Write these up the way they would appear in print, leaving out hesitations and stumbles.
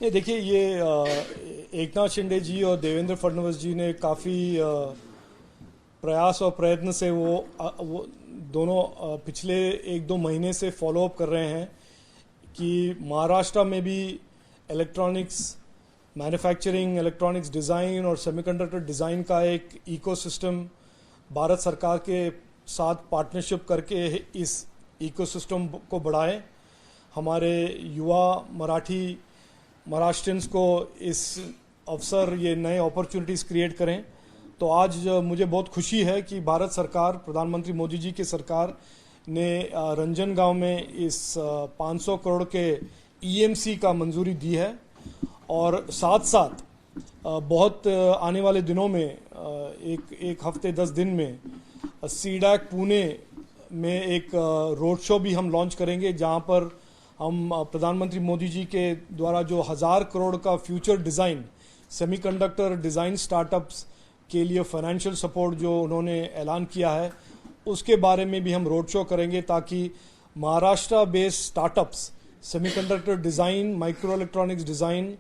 ये देखिए, ये एकनाथ शिंदे जी और देवेंद्र फडणवीस जी ने काफ़ी प्रयास और प्रयत्न से वो दोनों पिछले 1-2 महीने से फॉलो अप कर रहे हैं कि महाराष्ट्र में भी इलेक्ट्रॉनिक्स मैन्युफैक्चरिंग, इलेक्ट्रॉनिक्स डिज़ाइन और सेमीकंडक्टर डिज़ाइन का एक इकोसिस्टम भारत सरकार के साथ पार्टनरशिप करके इस इकोसिस्टम को बढ़ाएं। हमारे युवा महाराष्ट्रियंस को इस अवसर, ये नए अपॉर्चुनिटीज़ क्रिएट करें। तो आज मुझे बहुत खुशी है कि भारत सरकार, प्रधानमंत्री मोदी जी की सरकार ने रंजनगांव में इस 500 करोड़ के ईएमसी का मंजूरी दी है और साथ साथ बहुत आने वाले दिनों में एक हफ्ते 10 दिन में सीडैक पुणे में एक रोड शो भी हम लॉन्च करेंगे, जहां पर हम प्रधानमंत्री मोदी जी के द्वारा जो 1000 करोड़ का future design semiconductor design startups के लिए फाइनेंशियल सपोर्ट जो उन्होंने ऐलान किया है, उसके बारे में भी हम रोड शो करेंगे, ताकि Maharashtra based startups semiconductor design, micro electronics design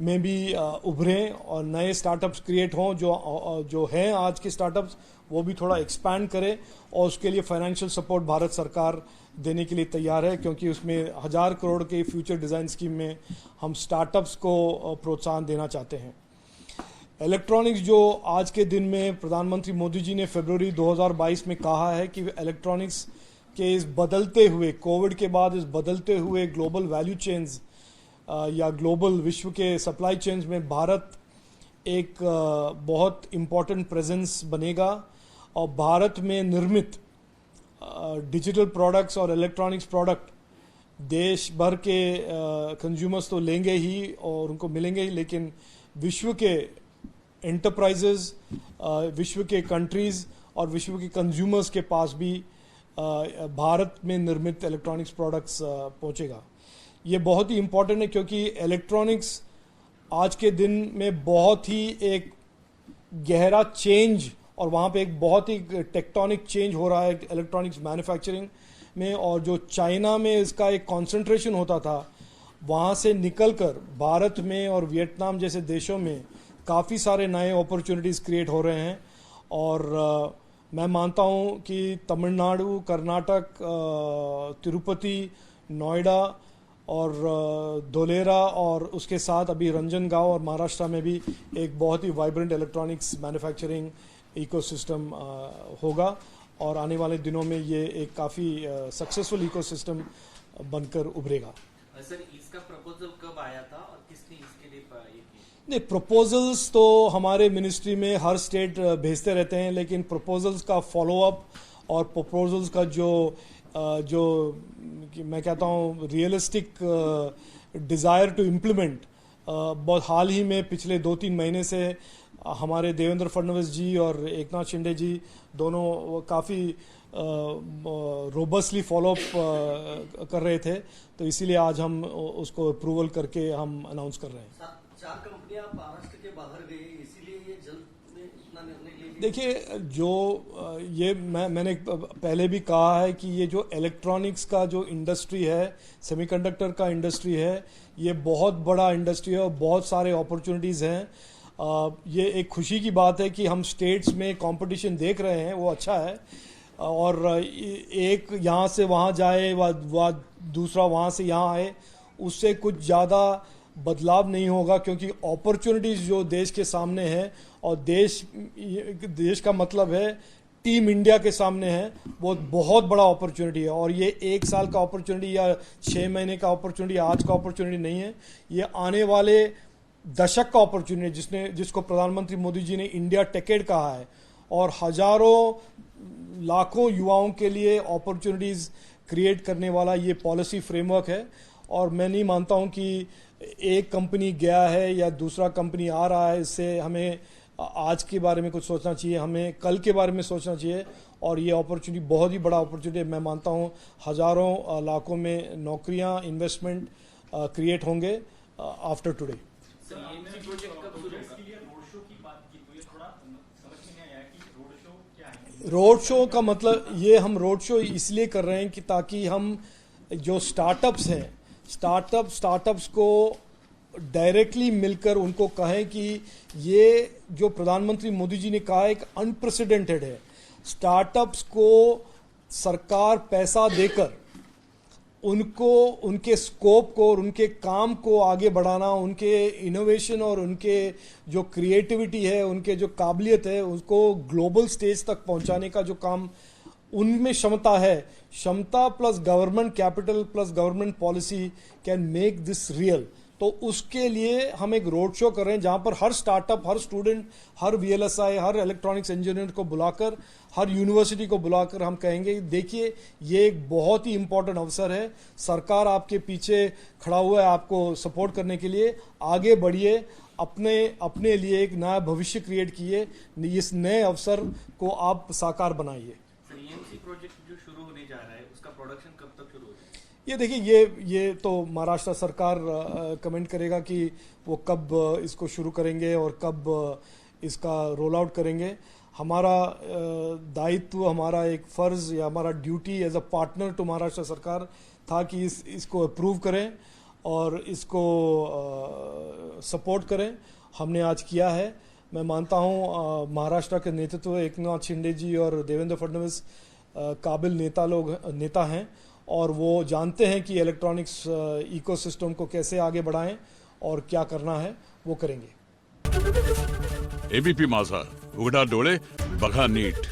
में भी उभरें और नए स्टार्टअप्स क्रिएट हों। जो हैं आज के स्टार्टअप्स, वो भी थोड़ा एक्सपैंड करें और उसके लिए फाइनेंशियल सपोर्ट भारत सरकार देने के लिए तैयार है, क्योंकि उसमें 1000 करोड़ के फ्यूचर डिज़ाइन स्कीम में हम स्टार्टअप्स को प्रोत्साहन देना चाहते हैं। इलेक्ट्रॉनिक्स, जो आज के दिन में प्रधानमंत्री मोदी जी ने फरवरी 2022 में कहा है कि इलेक्ट्रॉनिक्स के इस बदलते हुए, कोविड के बाद इस बदलते हुए ग्लोबल वैल्यू चेन्स या ग्लोबल विश्व के सप्लाई चेन्स में भारत एक बहुत इम्पॉर्टेंट प्रेजेंस बनेगा और भारत में निर्मित डिजिटल प्रोडक्ट्स और इलेक्ट्रॉनिक्स प्रोडक्ट देश भर के कंज्यूमर्स तो लेंगे ही और उनको मिलेंगे ही, लेकिन विश्व के एंटरप्राइजेज, विश्व के कंट्रीज़ और विश्व के कंज्यूमर्स के पास भी भारत में निर्मित इलेक्ट्रॉनिक्स प्रोडक्ट्स पहुंचेगा। ये बहुत ही इम्पॉर्टेंट है, क्योंकि इलेक्ट्रॉनिक्स आज के दिन में बहुत ही एक गहरा चेंज और वहाँ पे एक बहुत ही टेक्टोनिक चेंज हो रहा है इलेक्ट्रॉनिक्स मैन्युफैक्चरिंग में। और जो चाइना में इसका एक कंसंट्रेशन होता था, वहाँ से निकलकर भारत में और वियतनाम जैसे देशों में काफ़ी सारे नए अपॉर्चुनिटीज़ क्रिएट हो रहे हैं। और मैं मानता हूँ कि तमिलनाडु, कर्नाटक, तिरुपति, नोएडा और धोलेरा और उसके साथ अभी रंजनगांव और महाराष्ट्र में भी एक बहुत ही वाइब्रेंट इलेक्ट्रॉनिक्स मैन्युफैक्चरिंग इकोसिस्टम होगा और आने वाले दिनों में ये एक काफ़ी सक्सेसफुल इकोसिस्टम बनकर उभरेगा। सर, इसका प्रपोजल कब आया था और किसने इसके लिए नहीं, प्रपोजल्स तो हमारे मिनिस्ट्री में हर स्टेट भेजते रहते हैं, लेकिन प्रपोजल्स का फॉलोअप और प्रपोजल्स का जो मैं कहता हूँ रियलिस्टिक डिज़ायर टू इम्प्लीमेंट, बहुत हाल ही में पिछले 2-3 महीने से हमारे देवेंद्र फडणवीस जी और एकनाथ शिंदे जी दोनों काफ़ी रोबस्टली फॉलोअप कर रहे थे, तो इसीलिए आज हम उसको अप्रूवल करके हम अनाउंस कर रहे हैं। 4 कंपनियां महाराष्ट्र के बाहर गई, इसीलिए ये जल्द में इतना निर्णय ले लिया। देखिए, जो ये मैंने पहले भी कहा है कि ये जो इलेक्ट्रॉनिक्स का जो इंडस्ट्री है, सेमीकंडक्टर का इंडस्ट्री है, ये बहुत बड़ा इंडस्ट्री है और बहुत सारे अपॉर्चुनिटीज़ हैं। ये एक खुशी की बात है कि हम स्टेट्स में कंपटीशन देख रहे हैं, वो अच्छा है। और एक यहाँ से वहाँ जाए व दूसरा वहाँ से यहाँ आए, उससे कुछ ज़्यादा बदलाव नहीं होगा, क्योंकि अपॉर्चुनिटीज़ जो देश के सामने है, और देश का मतलब है टीम इंडिया के सामने है, वो बहुत बड़ा अपॉर्चुनिटी है। और ये 1 साल का अपॉर्चुनिटी या 6 महीने का अपॉर्चुनिटी, आज का अपॉर्चुनिटी नहीं है, ये आने वाले दशक का अपॉर्चुनिटी, जिसको प्रधानमंत्री मोदी जी ने इंडिया टेकेड कहा है, और हजारों लाखों युवाओं के लिए अपॉर्चुनिटीज़ क्रिएट करने वाला ये पॉलिसी फ्रेमवर्क है। और मैं नहीं मानता हूँ कि एक कंपनी गया है या दूसरा कंपनी आ रहा है, इससे हमें आज के बारे में कुछ सोचना चाहिए, हमें कल के बारे में सोचना चाहिए। और ये अपॉर्चुनिटी बहुत ही बड़ा अपॉर्चुनिटी है। मैं मानता हूँ हज़ारों लाखों में नौकरियाँ, इन्वेस्टमेंट क्रिएट होंगे आफ्टर टुडे। रोड शो का मतलब ये, हम रोड शो इसलिए कर रहे हैं कि ताकि हम जो स्टार्टअप्स हैं, स्टार्टअप्स को डायरेक्टली मिलकर उनको कहें कि ये जो प्रधानमंत्री मोदी जी ने कहा एक अनप्रेसिडेंटेड है। स्टार्टअप्स को सरकार पैसा देकर उनको उनके स्कोप को और उनके काम को आगे बढ़ाना, उनके इनोवेशन और उनके जो क्रिएटिविटी है, उनके जो काबिलियत है, उसको ग्लोबल स्टेज तक पहुंचाने का जो काम उनमें क्षमता है, क्षमता plus government capital plus government policy can make this real. तो उसके लिए हम एक रोड शो कर रहे हैं जहां पर हर स्टार्टअप, हर स्टूडेंट, हर VLSI, हर इलेक्ट्रॉनिक्स इंजीनियर को बुलाकर, हर यूनिवर्सिटी को बुलाकर हम कहेंगे देखिए ये एक बहुत ही इंपॉर्टेंट अवसर है, सरकार आपके पीछे खड़ा हुआ है आपको सपोर्ट करने के लिए, आगे बढ़िए, अपने लिए एक नया भविष्य क्रिएट किए, इस नए अवसर को आप साकार बनाइए। EMC प्रोजेक्ट जो शुरू होने जा रहा है उसका प्रोडक्शन कब तक शुरू हो जाएगा? ये देखिए ये तो महाराष्ट्र सरकार कमेंट करेगा कि वो कब इसको शुरू करेंगे और कब इसका रोल आउट करेंगे। हमारा दायित्व, हमारा एक फर्ज या हमारा duty as a partner to Maharashtra सरकार था कि इसको अप्रूव करें और इसको सपोर्ट करें। हमने आज किया है। मैं मानता हूं महाराष्ट्र के नेतृत्व एकनाथ शिंदे जी और देवेंद्र फडणवीस काबिल नेता हैं और वो जानते हैं कि इलेक्ट्रॉनिक्स इकोसिस्टम को कैसे आगे बढ़ाएं और क्या करना है वो करेंगे। ABP माझा, उघडा डोळे बघा नीट।